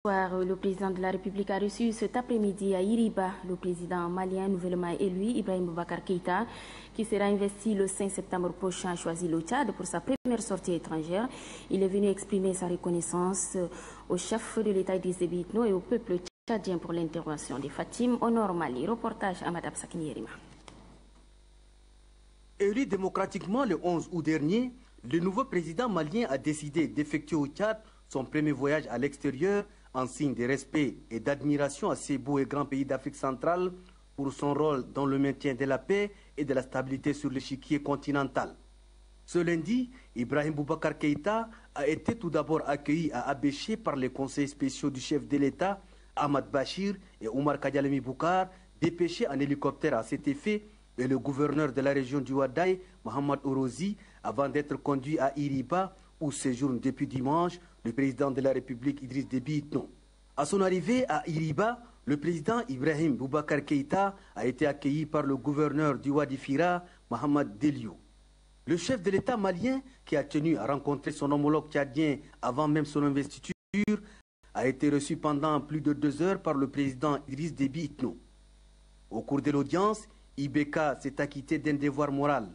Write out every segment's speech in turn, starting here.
Le président de la République a reçu cet après-midi à Iriba le président malien nouvellement élu Ibrahim Boubacar Keïta, qui sera investi le 5 septembre prochain, a choisi le Tchad pour sa première sortie étrangère. Il est venu exprimer sa reconnaissance au chef de l'État Idriss Déby Itno et au peuple tchadien pour l'intervention des Fatim au Nord Mali. Reportage Ahmad Absakini Yerima. Élu démocratiquement le 11 août dernier, le nouveau président malien a décidé d'effectuer au Tchad son premier voyage à l'extérieur en signe de respect et d'admiration à ces beaux et grands pays d'Afrique centrale pour son rôle dans le maintien de la paix et de la stabilité sur l'échiquier continental. Ce lundi, Ibrahim Boubacar Keïta a été tout d'abord accueilli à Abéché par les conseils spéciaux du chef de l'État, Ahmad Bachir et Omar Kadialemi Boukar, dépêchés en hélicoptère à cet effet, et le gouverneur de la région du Ouadaï, Mohamed Orozi, avant d'être conduit à Iriba, où séjourne depuis dimanche le président de la République Idriss Déby Itno. À son arrivée à Iriba, le président Ibrahim Boubacar Keïta a été accueilli par le gouverneur du Wadi Fira, Mohamed Delio. Le chef de l'État malien, qui a tenu à rencontrer son homologue tchadien avant même son investiture, a été reçu pendant plus de 2 heures par le président Idriss Déby Itno. Au cours de l'audience, Ibeka s'est acquitté d'un devoir moral,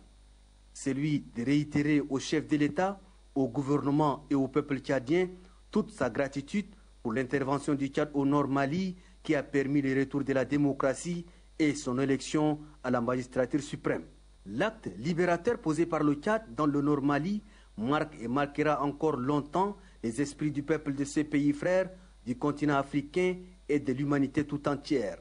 celui de réitérer au chef de l'État, au gouvernement et au peuple tchadien toute sa gratitude pour l'intervention du Tchad au Nord Mali qui a permis le retour de la démocratie et son élection à la magistrature suprême. L'acte libérateur posé par le Tchad dans le Nord Mali marque et marquera encore longtemps les esprits du peuple de ces pays frères, du continent africain et de l'humanité tout entière.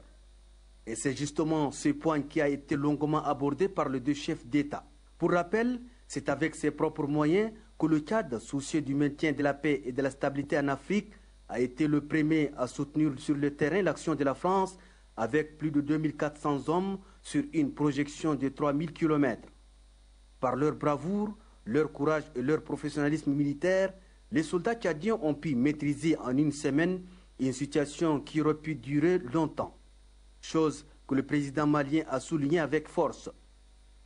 Et c'est justement ce point qui a été longuement abordé par les deux chefs d'État. Pour rappel, c'est avec ses propres moyens que le Tchad, soucieux du maintien de la paix et de la stabilité en Afrique, a été le premier à soutenir sur le terrain l'action de la France avec plus de 2400 hommes sur une projection de 3000 km. Par leur bravoure, leur courage et leur professionnalisme militaire, les soldats tchadiens ont pu maîtriser en une semaine une situation qui aurait pu durer longtemps. Chose que le président malien a souligné avec force.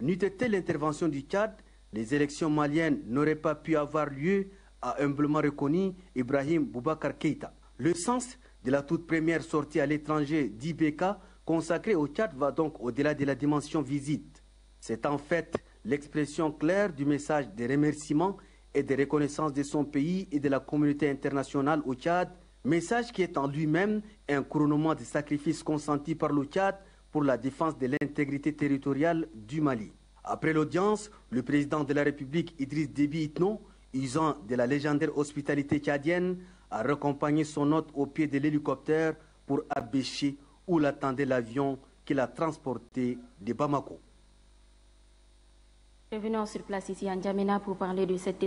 N'eût été l'intervention du Tchad, les élections maliennes n'auraient pas pu avoir lieu, a humblement reconnu Ibrahim Boubacar Keïta. Le sens de la toute première sortie à l'étranger d'Ibeka consacrée au Tchad va donc au-delà de la dimension visite. C'est en fait l'expression claire du message de remerciement et de reconnaissance de son pays et de la communauté internationale au Tchad, message qui est en lui-même un couronnement de sacrifices consentis par le Tchad pour la défense de l'intégrité territoriale du Mali. Après l'audience, le président de la République Idriss Déby Itno, usant de la légendaire hospitalité tchadienne, a raccompagné son hôte au pied de l'hélicoptère pour Abéché où l'attendait l'avion qui l'a transporté de Bamako. Revenons sur place ici en N'Djamena pour parler de cette